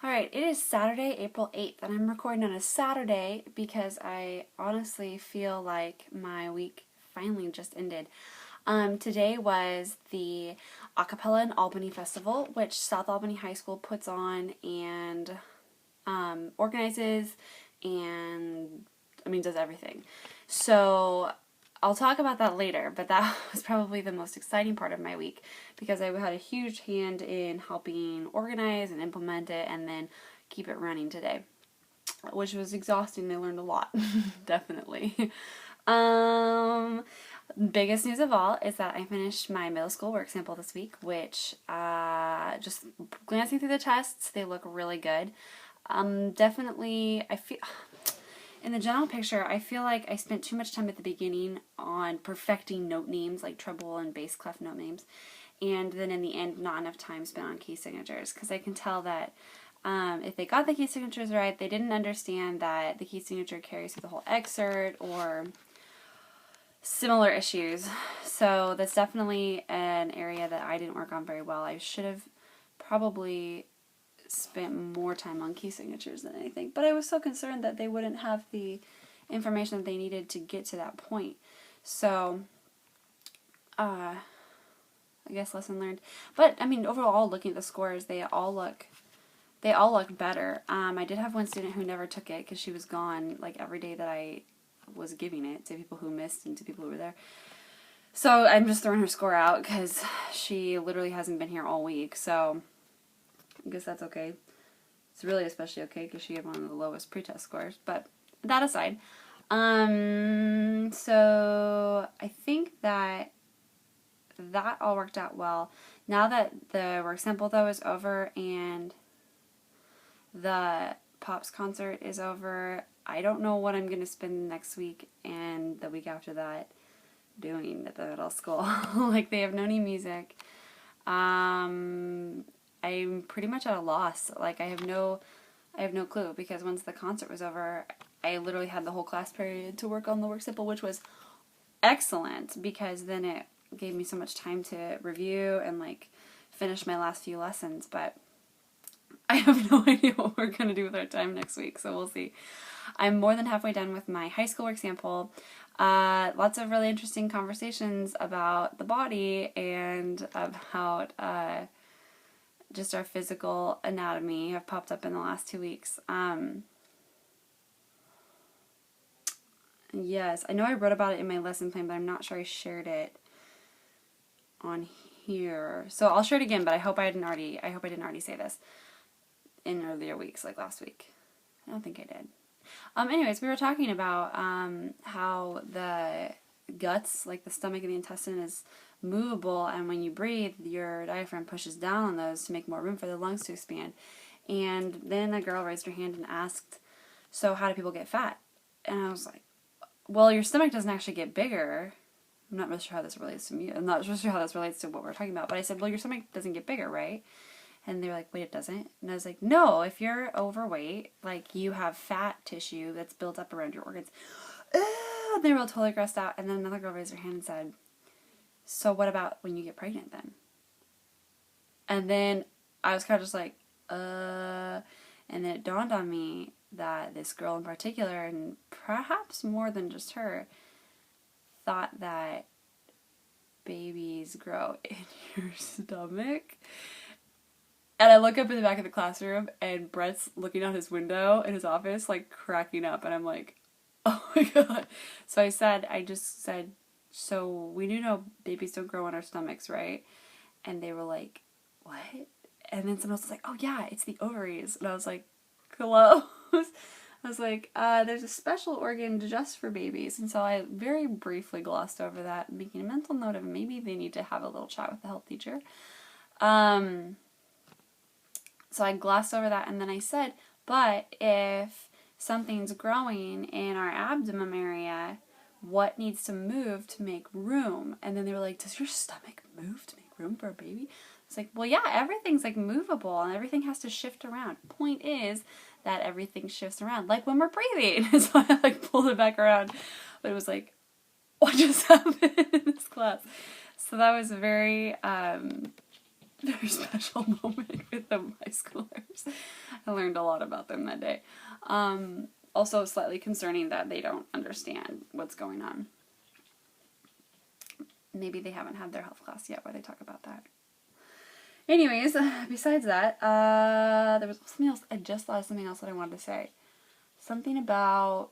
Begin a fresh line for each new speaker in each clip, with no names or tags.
Alright, it is Saturday, April 8th, and I'm recording on a Saturday because I honestly feel like my week finally just ended. Today was the Acapella in Albany Festival, which South Albany High School puts on and organizes and, does everything. So I'll talk about that later, but that was probably the most exciting part of my week because I had a huge hand in helping organize and implement it and then keep it running today, which was exhausting. I learned a lot, definitely. Biggest news of all is that I finished my middle school work sample this week, which just glancing through the tests, they look really good. Definitely, I feel in the general picture, I feel like I spent too much time at the beginning on perfecting note names, like treble and bass clef note names, and then in the end, not enough time spent on key signatures, because I can tell that if they got the key signatures right, they didn't understand that the key signature carries through the whole excerpt or similar issues. So that's definitely an area that I didn't work on very well. I should have probably spent more time on key signatures than anything, but I was so concerned that they wouldn't have the information that they needed to get to that point. So I guess lesson learned. But overall, looking at the scores, they all look better. I did have one student who never took it because she was gone like every day that I was giving it to people who missed and to people who were there. So I'm just throwing her score out because she literally hasn't been here all week. So I guess that's okay. It's really especially okay because she had one of the lowest pretest scores. But that aside, so I think that all worked out well. Now that the work sample though is over and the Pops concert is over, I don't know what I'm going to spend next week and the week after that doing at the middle school. Like, they have no new music. I'm pretty much at a loss. Like, I have no clue, because once the concert was over, I literally had the whole class period to work on the work sample, which was excellent because then it gave me so much time to review and like finish my last few lessons. But I have no idea what we're going to do with our time next week, so we'll see. I'm more than halfway done with my high school work sample. Lots of really interesting conversations about the body and about just our physical anatomy have popped up in the last 2 weeks. Yes, I know I wrote about it in my lesson plan, but I'm not sure I shared it on here. So I'll share it again, but I hope I didn't already say this in earlier weeks, like last week. I don't think I did. Anyways, we were talking about how the guts, like the stomach and the intestine, is movable, and when you breathe, your diaphragm pushes down on those to make more room for the lungs to expand. And then a girl raised her hand and asked, so how do people get fat? And I was like, well, your stomach doesn't actually get bigger. I'm not really sure how this relates to me. I'm not really sure how this relates to what we're talking about. But I said, well, your stomach doesn't get bigger, right? And they were like, wait, it doesn't? And I was like, no, if you're overweight, like, you have fat tissue that's built up around your organs. And they were all totally grossed out. And then another girl raised her hand and said, so what about when you get pregnant then? And then I was kind of just like, and then it dawned on me that this girl in particular, and perhaps more than just her, thought that babies grow in your stomach. And I look up in the back of the classroom, and Brett's looking out his window in his office, like, cracking up, and I'm like, oh my god. So I just said, so we do know babies don't grow in our stomachs, right? And they were like, what? And then someone else was like, oh yeah, it's the ovaries. And I was like, close. I was like, there's a special organ just for babies. And so I very briefly glossed over that, making a mental note of maybe they need to have a little chat with the health teacher. So I glossed over that, and then I said, but if something's growing in our abdomen area, what needs to move to make room? And then they were like, does your stomach move to make room for a baby? It's like, well, yeah, everything's like movable and everything has to shift around. Point is that everything shifts around, like when we're breathing. So I like pulled it back around, but it was like, what just happened in this class? So that was very very special moment with the high schoolers. I learned a lot about them that day. Also slightly concerning that they don't understand what's going on. Maybe they haven't had their health class yet where they talk about that. Anyways, besides that, there was something else. I just thought of something else that I wanted to say. Something about...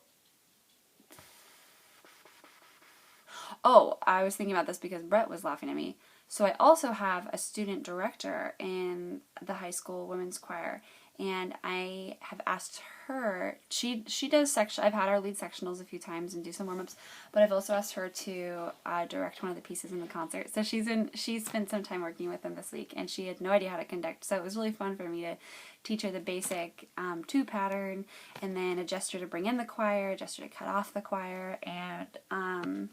Oh, I was thinking about this because Brett was laughing at me. So I also have a student director in the high school women's choir, and I have asked her, she does section, I've had her lead sectionals a few times and do some warm-ups, but I've also asked her to direct one of the pieces in the concert. So she's spent some time working with them this week, and she had no idea how to conduct, so it was really fun for me to teach her the basic two pattern, and then a gesture to bring in the choir, a gesture to cut off the choir, and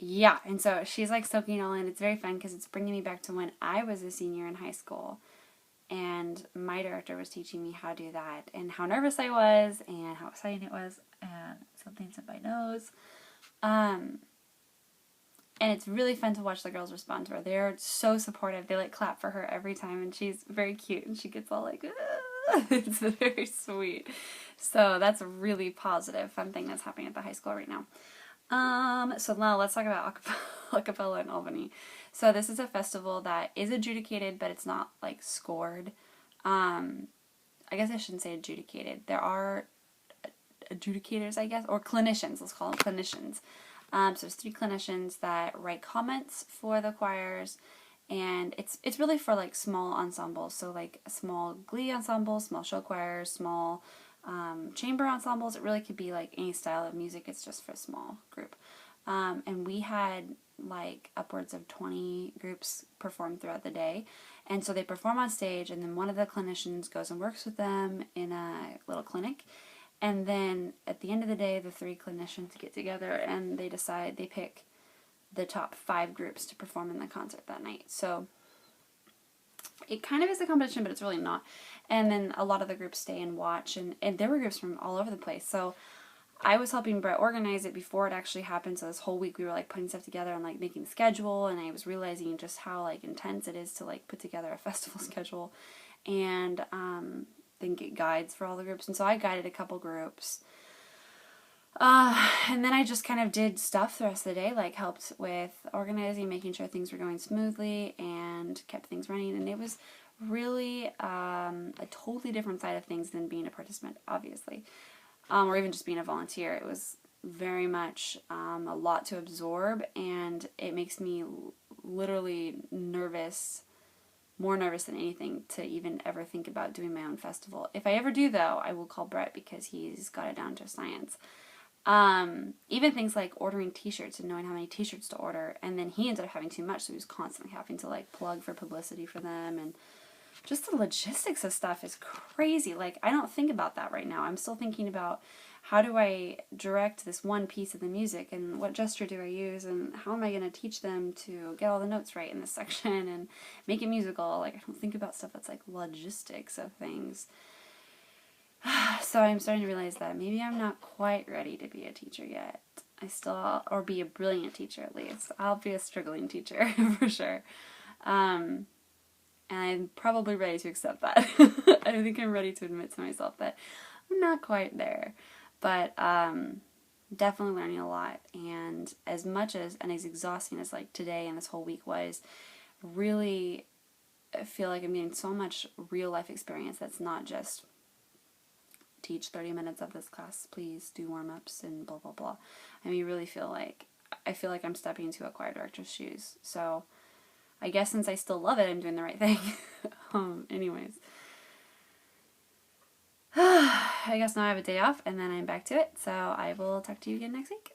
yeah, and so she's like soaking it all in. It's very fun because it's bringing me back to when I was a senior in high school, and my director was teaching me how to do that, and how nervous I was, and how exciting it was, and something's in my nose. And it's really fun to watch the girls respond to her. They're so supportive. They like clap for her every time, and she's very cute, and she gets all like, ah! It's very sweet. So that's a really positive, fun thing that's happening at the high school right now. So now let's talk about acapella in Albany. So this is a festival that is adjudicated, but it's not like scored. I guess I shouldn't say adjudicated. There are adjudicators, I guess, or clinicians. Let's call them clinicians. So it's 3 clinicians that write comments for the choirs, and it's really for like small ensembles. So like a small glee ensemble, small show choirs, small chamber ensembles. It really could be like any style of music. It's just for a small group. And we had like upwards of 20 groups perform throughout the day. And so they perform on stage, and then one of the clinicians goes and works with them in a little clinic. And then at the end of the day, the 3 clinicians get together and they pick the top 5 groups to perform in the concert that night. So it kind of is a competition, but it's really not. And then a lot of the groups stay and watch, and there were groups from all over the place. So I was helping Brett organize it before it actually happened. So this whole week we were like putting stuff together and like making the schedule, and I was realizing just how like intense it is to like put together a festival schedule, and then get guides for all the groups. And so I guided a couple groups. And then I just kind of did stuff the rest of the day, like helped with organizing, making sure things were going smoothly, and kept things running. And it was really a totally different side of things than being a participant, obviously, or even just being a volunteer. It was very much a lot to absorb, and it makes me literally nervous, more nervous than anything, to even ever think about doing my own festival. If I ever do, though, I will call Brett because he's got it down to science. Even things like ordering t-shirts and knowing how many t-shirts to order, and then he ended up having too much, so he was constantly having to like plug for publicity for them, and just the logistics of stuff is crazy. Like, I don't think about that right now. I'm still thinking about how do I direct this one piece of the music, and what gesture do I use, and how am I going to teach them to get all the notes right in this section and make it musical. Like, I don't think about stuff that's like logistics of things. So I'm starting to realize that maybe I'm not quite ready to be a teacher yet. Or be a brilliant teacher at least. I'll be a struggling teacher for sure. And I'm probably ready to accept that. I think I'm ready to admit to myself that I'm not quite there. But definitely learning a lot. And as much as exhausting as like today and this whole week was, really I feel like I'm getting so much real life experience that's not just teach 30 minutes of this class, please do warm-ups and blah blah blah. I mean, I feel like I'm stepping into a choir director's shoes. So I guess since I still love it, I'm doing the right thing. Anyways, I guess now I have a day off and then I'm back to it. So I will talk to you again next week.